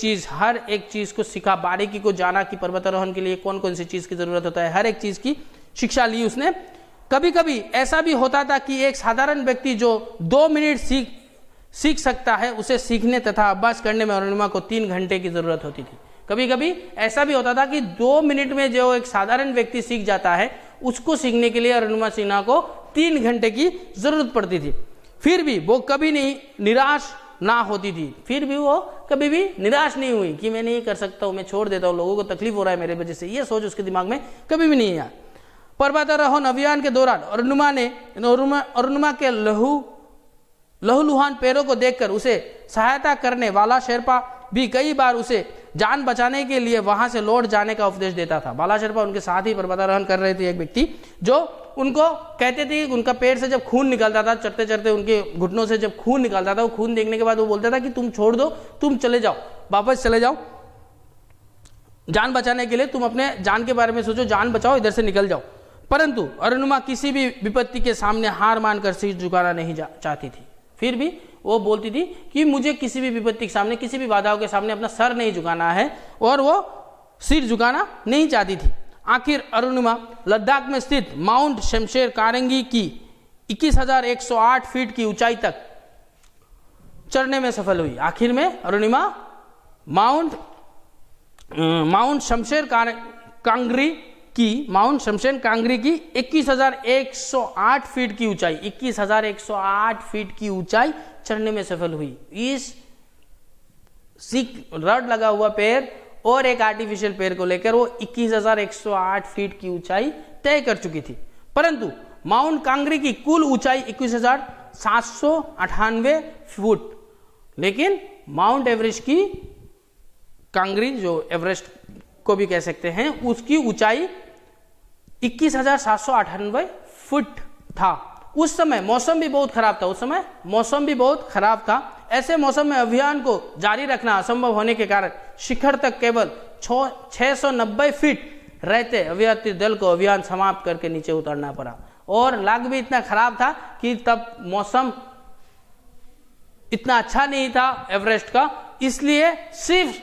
चीज को सीखा, बारीकी को जाना कि पर्वतारोहण के लिए कौन कौन सी चीज की जरूरत होता है, हर एक चीज की शिक्षा ली उसने। कभी कभी ऐसा भी होता था कि एक साधारण व्यक्ति जो 2 मिनट सीख सकता है, उसे सीखने तथा अभ्यास करने में अरुणिमा को 3 घंटे की जरूरत होती थी। कभी कभी ऐसा भी होता था कि 2 मिनट में जो एक साधारण व्यक्ति सीख जाता है, उसको सीखने के लिए अरुणिमा सिन्हा को 3 घंटे की जरूरत पड़ती थी। फिर भी वो कभी नहीं निराश ना होती थी, फिर भी वो कभी भी निराश नहीं हुई कि मैं नहीं कर सकता हूँ, मैं छोड़ देता हूँ, लोगों को तकलीफ हो रहा है मेरे वजह से, ये सोच उसके दिमाग में कभी भी नहीं आया। पर्वतारोहण अभियान के दौरान अरुणिमा के लहूलुहान पैरों को देखकर उसे सहायता करने वाला शेरपा भी कई बार उसे जान बचाने के लिए वहां से लौट जाने का उपदेश देता था। बाला शेरपा उनके साथ ही पर्वतारोहण कर रहे थे, एक व्यक्ति जो उनको कहते थे, उनका पेट से जब खून निकलता था, चढ़ते चढ़ते उनके घुटनों से जब खून निकलता था, वो खून देखने के बाद वो बोलता था कि तुम छोड़ दो, तुम चले जाओ, वापस चले जाओ, जान बचाने के लिए तुम अपने जान के बारे में सोचो, जान बचाओ, इधर से निकल जाओ। परंतु अरुणिमा किसी भी विपत्ति के सामने हार मानकर सिर झुकाना नहीं चाहती थी। फिर भी वो बोलती थी कि मुझे किसी भी विपत्ति के सामने, किसी भी बाधाओं के सामने अपना सर नहीं झुकाना है, और वो सिर झुकाना नहीं चाहती थी। आखिर अरुणिमा लद्दाख में स्थित माउंट शमशेर कांगरी की 21,108 फीट की ऊंचाई तक चढ़ने में सफल हुई। आखिर में अरुणिमा माउंट शमशेर कांगरी की 21,108 फीट की ऊंचाई, 21,108 फीट की ऊंचाई चढ़ने में सफल हुई। इस रड लगा हुआ पैर और एक आर्टिफिशियल पैर को लेकर वो 21,108 फीट की ऊंचाई तय कर चुकी थी। परंतु माउंट कांगरी की कुल ऊंचाई 21,798 फुट लेकिन माउंट एवरेस्ट की कांगरी, जो एवरेस्ट को भी कह सकते हैं, उसकी ऊंचाई 21,798 फुट था। उस समय मौसम भी बहुत खराब था। ऐसे मौसम में अभियान को जारी रखना असंभव होने के कारण शिखर तक केवल 690 फीट रहते अभियात्री दल को अभियान समाप्त करके नीचे उतरना पड़ा। और लाग भी इतना खराब था कि तब मौसम इतना अच्छा नहीं था एवरेस्ट का, इसलिए सिर्फ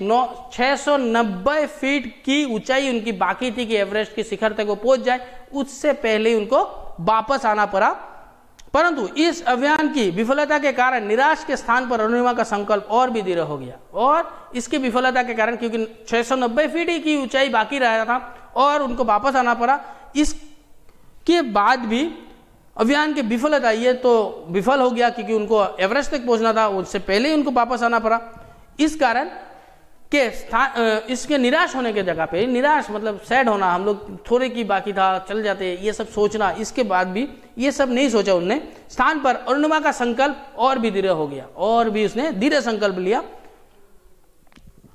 690 फीट की ऊंचाई उनकी बाकी थी कि एवरेस्ट के शिखर तक वो पहुंच जाए। उससे पहले उनको वापस आना पड़ा। परंतु इस अभियान की विफलता के कारण निराश के स्थान पर अरुणिमा का संकल्प और भी दृढ़ हो गया। और इसकी विफलता के कारण, क्योंकि 690 फीट की ऊंचाई बाकी रहा था और उनको वापस आना पड़ा, इसके बाद भी अभियान की विफलता, ये तो विफल हो गया क्योंकि उनको एवरेस्ट तक पहुंचना था, उससे पहले ही उनको वापस आना पड़ा। इस कारण के इसके निराश होने के जगह पे, निराश मतलब सैड होना, हम लोग थोड़े की बाकी था चल जाते, ये सब सोचना, इसके बाद भी ये सब नहीं सोचा उनने। स्थान पर अरुणिमा का संकल्प और भी दृढ़ हो गया और भी उसने दृढ़ संकल्प लिया।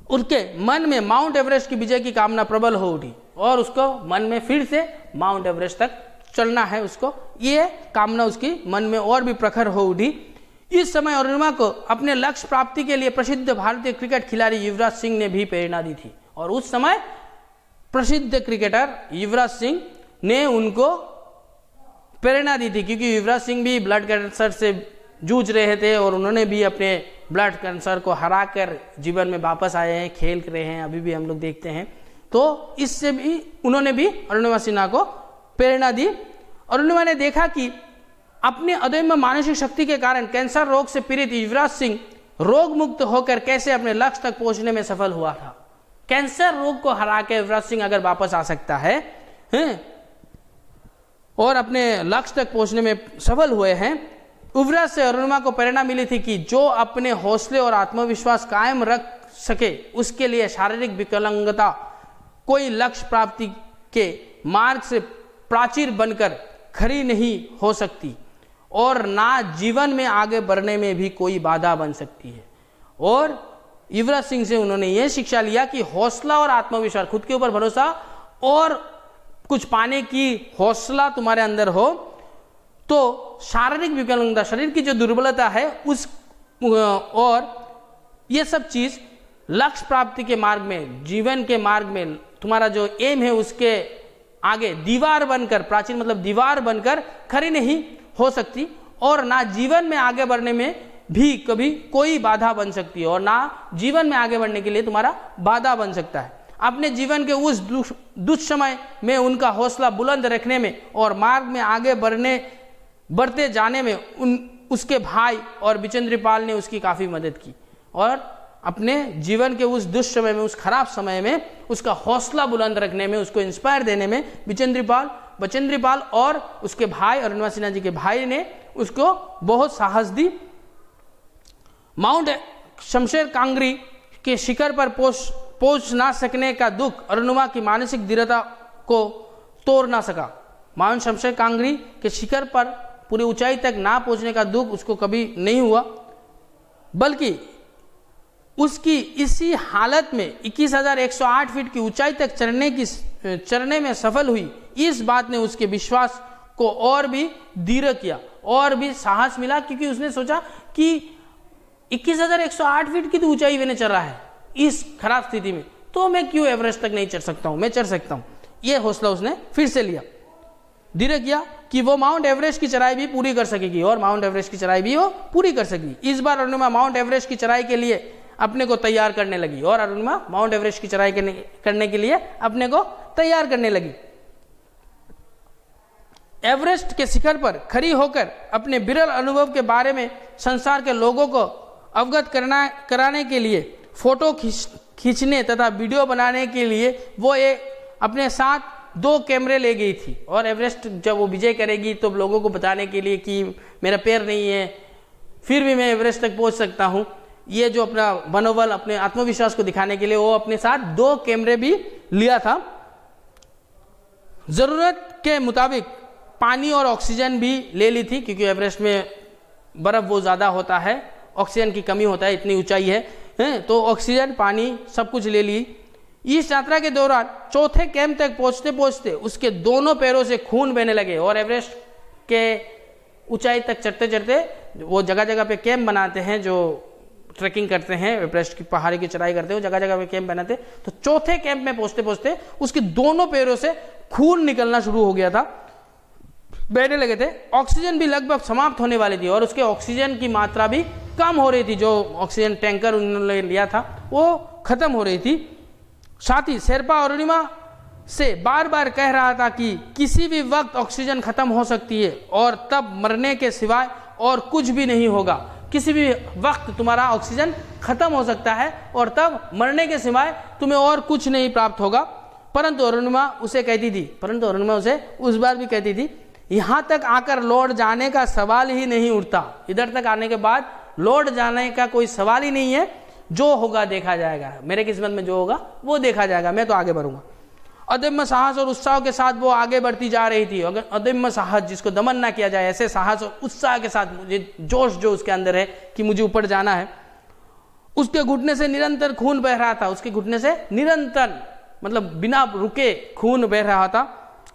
उसके मन में माउंट एवरेस्ट की विजय की कामना प्रबल हो उठी और उसको मन में फिर से माउंट एवरेस्ट तक चलना है, उसको ये कामना उसकी मन में और भी प्रखर हो उठी। इस समय अरुणिमा को अपने लक्ष्य प्राप्ति के लिए प्रसिद्ध भारतीय क्रिकेट खिलाड़ी युवराज सिंह ने भी प्रेरणा दी थी। और उस समय प्रसिद्ध क्रिकेटर युवराज सिंह ने उनको प्रेरणा दी थी, क्योंकि युवराज सिंह भी ब्लड कैंसर से जूझ रहे थे और उन्होंने भी अपने ब्लड कैंसर को हराकर जीवन में वापस आए हैं, खेल रहे हैं, अभी भी हम लोग देखते हैं। तो इससे भी उन्होंने भी अरुणिमा सिन्हा को प्रेरणा दी। अरुणिमा ने देखा कि अपने अदम्य मानसिक शक्ति के कारण कैंसर रोग से पीड़ित युवराज सिंह रोग मुक्त होकर कैसे अपने लक्ष्य तक पहुंचने में सफल हुआ था। कैंसर रोग को हरा के युवराज सिंह अगर वापस आ सकता है और अपने लक्ष्य तक पहुंचने में सफल हुए हैं, युवराज से अरुणिमा को प्रेरणा मिली थी कि जो अपने हौसले और आत्मविश्वास कायम रख सके उसके लिए शारीरिक विकलांगता कोई लक्ष्य प्राप्ति के मार्ग से प्राचीर बनकर खड़ी नहीं हो सकती और ना जीवन में आगे बढ़ने में भी कोई बाधा बन सकती है। और युवराज सिंह से उन्होंने यह शिक्षा लिया कि हौसला और आत्मविश्वास, खुद के ऊपर भरोसा और कुछ पाने की हौसला तुम्हारे अंदर हो तो शारीरिक विकलांगता, शरीर की जो दुर्बलता है उस और ये सब चीज लक्ष्य प्राप्ति के मार्ग में, जीवन के मार्ग में तुम्हारा जो एम है उसके आगे दीवार बनकर, प्राचीन मतलब दीवार बनकर खड़ी नहीं हो सकती और ना जीवन में आगे बढ़ने में भी कभी कोई बाधा बन सकती है और ना जीवन में आगे बढ़ने के लिए तुम्हारा बाधा बन सकता है। अपने जीवन के उस दुष्समय में उनका हौसला बुलंद रखने में और मार्ग में आगे बढ़ते जाने में उसके भाई और बिचेंद्र पाल ने उसकी काफी मदद की और अपने जीवन के उस दुष्समय में, उस खराब समय में उसका हौसला बुलंद रखने में, उसको इंस्पायर देने में बचेंद्र पाल और उसके भाई अरुणिमा सिन्हा जी के भाई ने उसको बहुत साहस दी। माउंट शमशेर कांगरी के शिखर पर पहुंच ना सकने का दुख अरुणिमा की मानसिक दृढ़ता को तोड़ ना सका। माउंट शमशेर कांगरी के शिखर पर पूरी ऊंचाई तक ना पहुंचने का दुख उसको कभी नहीं हुआ, बल्कि उसकी इसी हालत में 21,108 फीट की ऊंचाई तक चढ़ने में सफल हुई। इस बात ने उसके विश्वास को और भी दृढ़ किया और भी साहस मिला, क्योंकि उसने सोचा कि 21,108 फीट की तो ऊंचाई मैंने चढ़ा है इस खराब स्थिति में, तो मैं क्यों एवरेस्ट तक नहीं चढ़ सकता हूं, मैं चढ़ सकता हूं। यह हौसला उसने फिर से लिया, दृढ़ किया कि वो माउंट एवरेस्ट की चढ़ाई भी पूरी कर सकेगी और माउंट एवरेस्ट की चढ़ाई भी वो पूरी कर सकेगी। इस बार अरुणिमा माउंट एवरेस्ट की चढ़ाई के लिए अपने को तैयार करने लगी और अरुणिमा माउंट एवरेस्ट की चढ़ाई करने के लिए अपने को तैयार करने लगी। एवरेस्ट के शिखर पर खड़ी होकर अपने विरल अनुभव के बारे में संसार के लोगों को अवगत कराने के लिए फोटो खींचने तथा वीडियो बनाने के लिए वो अपने साथ 2 कैमरे ले गई थी। और एवरेस्ट जब वो विजय करेगी तो लोगों को बताने के लिए कि मेरा पैर नहीं है फिर भी मैं एवरेस्ट तक पहुंच सकता हूं, ये जो अपना मनोबल, अपने आत्मविश्वास को दिखाने के लिए वो अपने साथ 2 कैमरे भी लिया था। जरूरत के मुताबिक पानी और ऑक्सीजन भी ले ली थी, क्योंकि एवरेस्ट में बर्फ बहुत ज़्यादा होता है ऑक्सीजन की कमी होता है, इतनी ऊंचाई है, तो ऑक्सीजन, पानी सब कुछ ले ली। इस यात्रा के दौरान चौथे कैंप तक पहुंचते पहुंचते उसके दोनों पैरों से खून बहने लगे और एवरेस्ट के ऊंचाई तक चढ़ते चढ़ते, वो जगह जगह पे कैंप बनाते हैं जो ट्रैकिंग करते हैं, एवरेस्ट की पहाड़ी की चढ़ाई करते हैं, जगह जगह पे कैंप बनाते, तो चौथे कैंप में पहुंचते पहुंचते उसके दोनों पैरों से खून निकलना शुरू हो गया था, बहने लगे थे। ऑक्सीजन भी लगभग समाप्त होने वाली थी और उसके ऑक्सीजन की मात्रा भी कम हो रही थी, जो ऑक्सीजन टैंकर उन्होंने लिया था वो खत्म हो रही थी। साथ ही शेरपा अरुणिमा से बार बार कह रहा था कि किसी भी वक्त ऑक्सीजन खत्म हो सकती है और तब मरने के सिवाय और कुछ भी नहीं होगा। किसी भी वक्त तुम्हारा ऑक्सीजन खत्म हो सकता है और तब मरने के सिवाय तुम्हें और कुछ नहीं प्राप्त होगा। परंतु अरुणिमा उसे उस बार भी कहती थी, यहाँ तक आकर लौट जाने का सवाल ही नहीं उठता। इधर तक आने के बाद लौट जाने का कोई सवाल ही नहीं है, जो होगा देखा जाएगा, मेरे किस्मत में जो होगा वो देखा जाएगा, मैं तो आगे बढ़ूंगा। अदम्य साहस और उत्साह के साथ वो आगे बढ़ती जा रही थी। अगर अदम्य साहस जिसको दमन ना किया जाए, ऐसे साहस और उत्साह के साथ मुझे जोश जो उसके अंदर है कि मुझे ऊपर जाना है। उसके घुटने से निरंतर खून बह रहा था, उसके घुटने से निरंतर मतलब बिना रुके खून बह रहा था।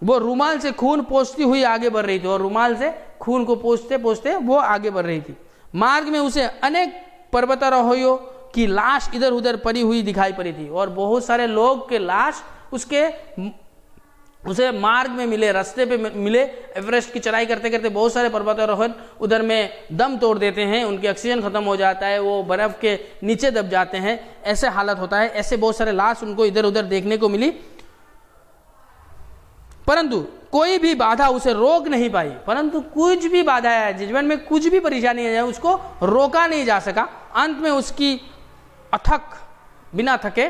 वो रुमाल से खून पोंछती हुई आगे बढ़ रही थी और रुमाल से खून को पोंछते पोंछते वो आगे बढ़ रही थी। मार्ग में उसे अनेक पर्वतारोहियों की लाश इधर उधर पड़ी हुई दिखाई पड़ी थी और बहुत सारे लोग के लाश उसे मार्ग में मिले, रास्ते पे मिले। एवरेस्ट की चढ़ाई करते करते बहुत सारे पर्वतारोहण उधर में दम तोड़ देते हैं, उनकी ऑक्सीजन खत्म हो जाता है, वो बर्फ के नीचे दब जाते हैं, ऐसे हालत होता है। ऐसे बहुत सारे लाश उनको इधर उधर देखने को मिली, परंतु कोई भी बाधा उसे रोक नहीं पाई। परंतु कुछ भी बाधा है जीवन में, कुछ भी परेशानी है, उसको रोका नहीं जा सका। अंत में उसकी अथक बिना थके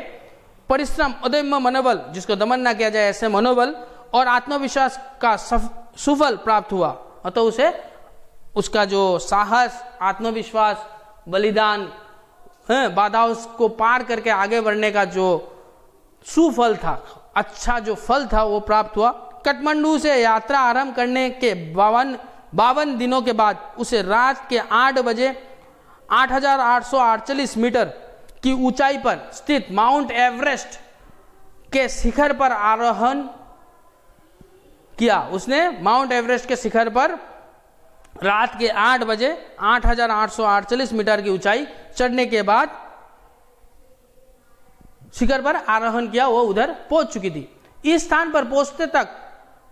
परिश्रम, अदम्य मनोबल, जिसको दमन ना किया जाए ऐसे मनोबल और आत्मविश्वास का सुफल प्राप्त हुआ। अतः उसे उसका जो साहस, आत्मविश्वास, बलिदान, बाधाओं को पार करके आगे बढ़ने का जो सुफल था, अच्छा जो फल था वो प्राप्त हुआ। काठमांडू से यात्रा आरंभ करने के 52 दिनों के बाद उसे रात के 8 बजे 8,848 मीटर की ऊंचाई पर स्थित माउंट एवरेस्ट के शिखर पर आरोहण किया। उसने माउंट एवरेस्ट के शिखर पर रात के 8 बजे 8,848 मीटर की ऊंचाई चढ़ने के बाद शिखर पर आरोहण किया, वो उधर पहुंच चुकी थी। इस स्थान पर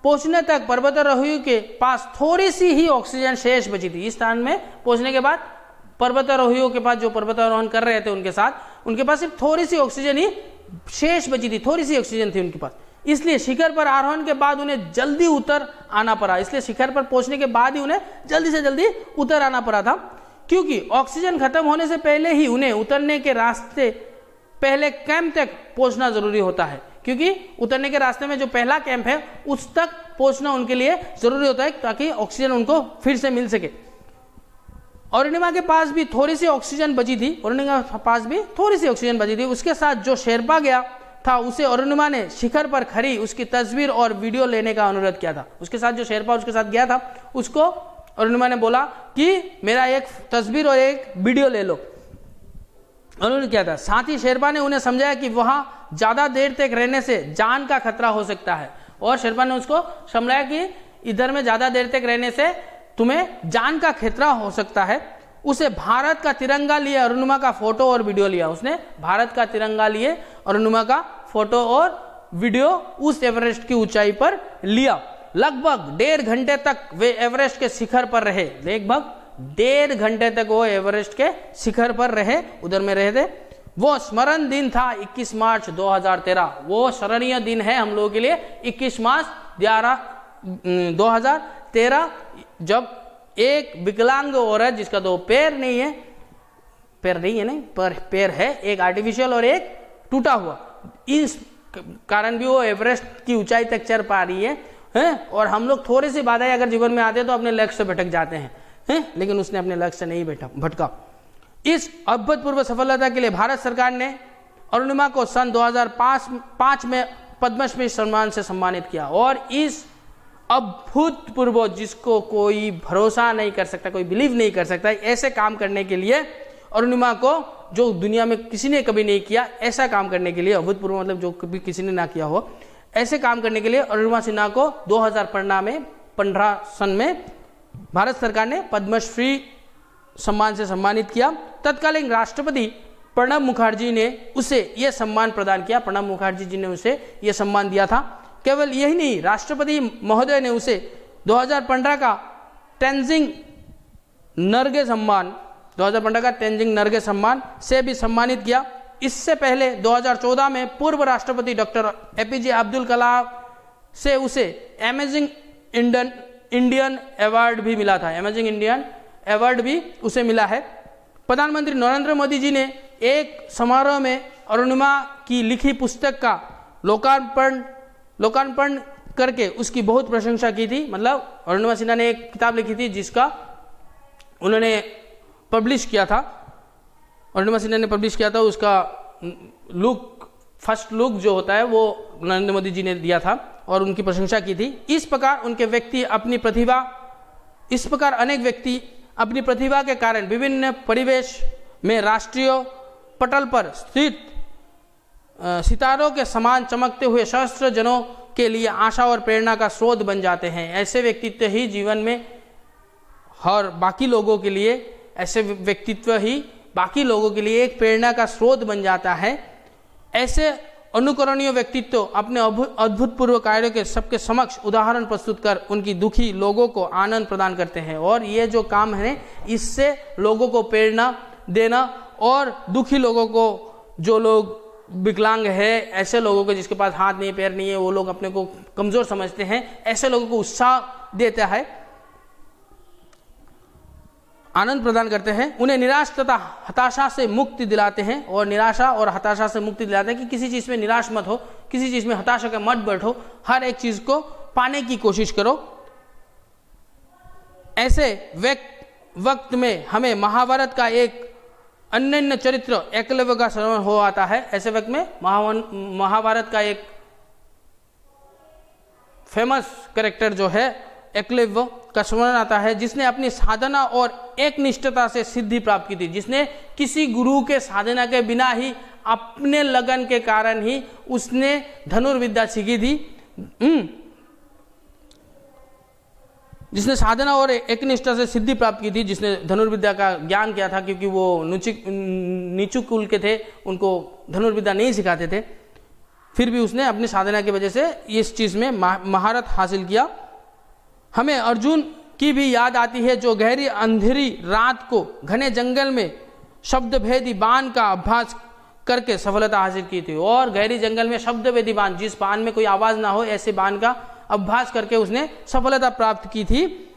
पहुंचने तक पर्वतारोहियों के पास थोड़ी सी ही ऑक्सीजन शेष बची थी। इस स्थान में पहुंचने के बाद पर्वतारोहियों के पास, जो पर्वतारोहण कर रहे थे उनके साथ, उनके पास सिर्फ थोड़ी सी ऑक्सीजन ही शेष बची थी, थोड़ी सी ऑक्सीजन थी उनके पास। इसलिए शिखर पर आरोहण के बाद उन्हें जल्दी उतर आना पड़ा। इसलिए शिखर पर पहुंचने के बाद ही उन्हें जल्दी से जल्दी उतर आना पड़ा था, क्योंकि ऑक्सीजन खत्म होने से पहले ही उन्हें उतरने के रास्ते पहले कैंप तक पहुंचना जरूरी होता है। क्योंकि उतरने के रास्ते में जो पहला कैंप है उस तक पहुंचना उनके लिए जरूरी होता है, ताकि ऑक्सीजन उनको फिर से मिल सके। अरुणिमा के पास भी थोड़ी सी ऑक्सीजन बची थी। उसके साथ जो शेरपा गया था उसे अरुणिमा ने शिखर पर खड़ी उसकी तस्वीर और वीडियो लेने का अनुरोध किया था। उसके साथ जो शेरपा उसके साथ गया था उसको अरुणिमा ने बोला कि मेरा एक तस्वीर और एक वीडियो ले लो, उन्होंने किया था। साथ ही शेरपा ने उन्हें समझाया कि वहां ज्यादा देर तक रहने से जान का खतरा हो सकता है, और शेरपा ने उसको समझाया कि इधर में ज्यादा देर तक रहने से तुम्हें जान का खतरा हो सकता है। उसे भारत का तिरंगा लिए अरुणिमा का फोटो और वीडियो लिया। उसने भारत का तिरंगा लिए अरुणिमा का फोटो और वीडियो उस एवरेस्ट की ऊंचाई पर लिया। लगभग 1.5 घंटे तक वे एवरेस्ट के शिखर पर रहे। लगभग 1.5 घंटे तक वो एवरेस्ट के शिखर पर रहे, उधर में रहे थे। वो स्मरण दिन था 21 मार्च 2013। वो स्मरणीय दिन है हम लोगों के लिए 21 मार्च 2013, जब एक विकलांग औरत जिसका 2 पैर नहीं है, पर पैर है, एक आर्टिफिशियल और एक टूटा हुआ, इस कारण भी वो एवरेस्ट की ऊंचाई तक चढ़ पा रही है। और हम लोग थोड़ी सी बाधाएं अगर जीवन में आते हैं तो अपने लक्ष्य से भटक जाते हैं, लेकिन उसने अपने लक्ष्य से नहीं भटका। इस अभूतपूर्व सफलता के लिए भारत सरकार ने अरुणिमा को सन 2005 में पद्मश्री सम्मान से सम्मानित किया। और इस अभूतपूर्व, जिसको कोई भरोसा नहीं कर सकता, कोई बिलीव नहीं कर सकता, ऐसे काम करने के लिए अरुणिमा को, जो दुनिया में किसी ने कभी नहीं किया, ऐसा काम करने के लिए, अभूतपूर्व मतलब जो कभी किसी ने ना किया हो, ऐसे काम करने के लिए अरुणिमा सिन्हा को 2015 सन में भारत सरकार ने पद्मश्री सम्मान से सम्मानित किया। तत्कालीन राष्ट्रपति प्रणब मुखर्जी ने उसे यह सम्मान प्रदान किया। प्रणब मुखर्जी जी ने उसे यह सम्मान दिया था। केवल यही नहीं, राष्ट्रपति महोदय ने उसे 2015 का तेंजिंग नरगे सम्मान, 2015 का तेंजिंग नरगे सम्मान से भी सम्मानित किया। इससे पहले 2014 में पूर्व राष्ट्रपति डॉक्टर एपीजे अब्दुल कलाम से उसे अमेजिंग इंडियन अवार्ड भी मिला था। अमेजिंग इंडियन अवार्ड भी उसे मिला है। प्रधानमंत्री नरेंद्र मोदी जी ने एक समारोह में अरुणिमा की लिखी पुस्तक का लोकार्पण करके उसकी बहुत प्रशंसा की थी। मतलब अरुणिमा सिन्हा ने एक किताब लिखी थी जिसका उन्होंने पब्लिश किया था, अरुणिमा सिन्हा ने पब्लिश किया था। उसका फर्स्ट लुक जो होता है वो नरेंद्र मोदी जी ने दिया था और उनकी प्रशंसा की थी। इस प्रकार अनेक व्यक्ति अपनी प्रतिभा के कारण विभिन्न परिवेश में राष्ट्रीय पटल पर स्थित सितारों के समान चमकते हुए सहस्त्र जनों के लिए आशा और प्रेरणा का स्रोत बन जाते हैं। ऐसे व्यक्तित्व ही जीवन में और बाकी लोगों के लिए एक प्रेरणा का स्रोत बन जाता है। ऐसे अनुकरणीय व्यक्तित्व अपने अद्भुतपूर्व कार्यों के सबके समक्ष उदाहरण प्रस्तुत कर उनकी दुखी लोगों को आनंद प्रदान करते हैं। और ये जो काम है, इससे लोगों को प्रेरणा देना और दुखी लोगों को, जो लोग विकलांग है, ऐसे लोगों को जिसके पास हाथ नहीं पैर नहीं है, वो लोग अपने को कमजोर समझते हैं, ऐसे लोगों को उत्साह देता है, आनंद प्रदान करते हैं, उन्हें निराश तथा हताशा से मुक्ति दिलाते हैं। और निराशा और हताशा से मुक्ति दिलाते हैं कि किसी चीज में निराश मत हो, किसी चीज में हताशा के मत बैठो, हर एक चीज को पाने की कोशिश करो। ऐसे वक्त में हमें महाभारत का एक अनन्य चरित्र एकलव्य का स्मरण हो आता है। ऐसे वक्त में महाभारत का एक फेमस कैरेक्टर जो है एकलव्य का स्मरण आता है, जिसने अपनी साधना और एक निष्ठता से सिद्धि प्राप्त की थी, जिसने किसी गुरु के साधना के बिना ही अपने लगन के कारण ही उसने धनुर्विद्या सीखी थी। जिसने साधना और एक निष्ठा से सिद्धि प्राप्त की थी, जिसने धनुर्विद्या का ज्ञान किया था, क्योंकि वो नीचू कुल के थे, उनको धनुर्विद्या नहीं सिखाते थे, फिर भी उसने अपनी साधना की वजह से इस चीज में महारत हासिल किया। हमें अर्जुन की भी याद आती है, जो गहरी अंधेरी रात को घने जंगल में शब्द भेदी बाण का अभ्यास करके सफलता हासिल की थी। और गहरी जंगल में शब्द भेदी बाण, जिस बाण में कोई आवाज ना हो, ऐसे बाण का अभ्यास करके उसने सफलता प्राप्त की थी।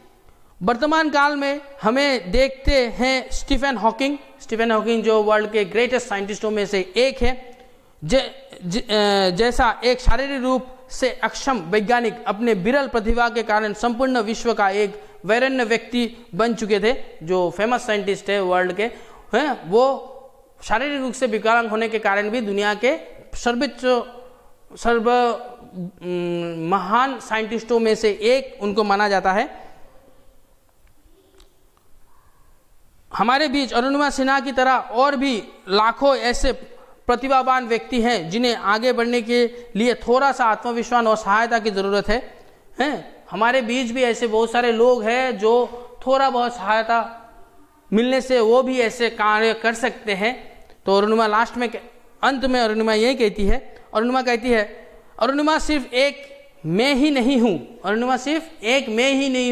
वर्तमान काल में हमें देखते हैं स्टीफन हॉकिंग जो वर्ल्ड के ग्रेटेस्ट साइंटिस्टों में से एक है, जैसा एक शारीरिक रूप से अक्षम वैज्ञानिक अपने विरल प्रतिभा के कारण संपूर्ण विश्व का एक वरेण्य व्यक्ति बन चुके थे। जो फेमस साइंटिस्ट है वर्ल्ड के हैं, वो शारीरिक रूप से विकलांग होने के कारण भी दुनिया के सर्व महान साइंटिस्टों में से एक उनको माना जाता है। हमारे बीच अरुणिमा सिन्हा की तरह और भी लाखों ऐसे प्रतिभावान व्यक्ति हैं जिन्हें आगे बढ़ने के लिए थोड़ा सा आत्मविश्वास और सहायता की जरूरत है। हमारे बीच भी ऐसे बहुत सारे लोग हैं जो थोड़ा बहुत सहायता मिलने से वो भी ऐसे कार्य कर सकते हैं। तो अरुणिमा लास्ट में अंत में अरुणिमा यही कहती है, अरुणिमा सिर्फ एक मैं ही नहीं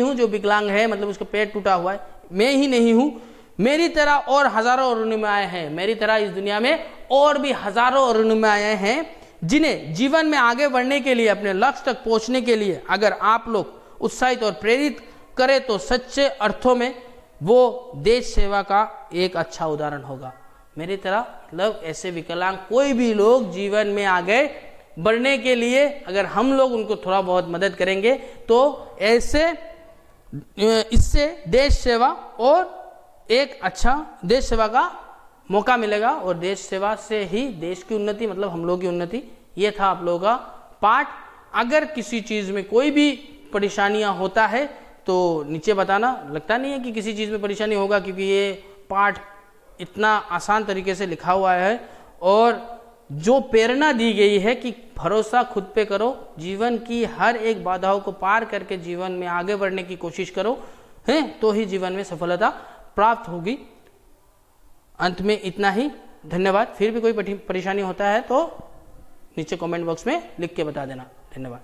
हूँ जो विकलांग है, मतलब उसका पेट टूटा हुआ है, मैं ही नहीं हूँ, मेरी तरह और हजारों अरुणिमाएं हैं। मेरी तरह इस दुनिया में और भी हजारों अरुणिमाएं हैं जिन्हें जीवन में आगे बढ़ने के लिए, अपने लक्ष्य तक पहुंचने के लिए अगर आप लोग उत्साहित और प्रेरित करें तो सच्चे अर्थों में वो देश सेवा का एक अच्छा उदाहरण होगा। मेरी तरह मतलब ऐसे विकलांग कोई भी लोग जीवन में आगे बढ़ने के लिए अगर हम लोग उनको थोड़ा बहुत मदद करेंगे तो इससे देश सेवा और एक अच्छा देश सेवा का मौका मिलेगा और देश सेवा से ही देश की उन्नति, मतलब हम लोग की उन्नति। ये था आप लोगों का पाठ। अगर किसी चीज में कोई भी परेशानियां होता है तो नीचे बताना। लगता नहीं है कि किसी चीज में परेशानी होगा, क्योंकि ये पाठ इतना आसान तरीके से लिखा हुआ है और जो प्रेरणा दी गई है कि भरोसा खुद पे करो, जीवन की हर एक बाधाओं को पार करके जीवन में आगे बढ़ने की कोशिश करो, है तो ही जीवन में सफलता प्राप्त होगी। अंत में इतना ही, धन्यवाद। फिर भी कोई परेशानी होता है तो नीचे कमेंट बॉक्स में लिख के बता देना। धन्यवाद।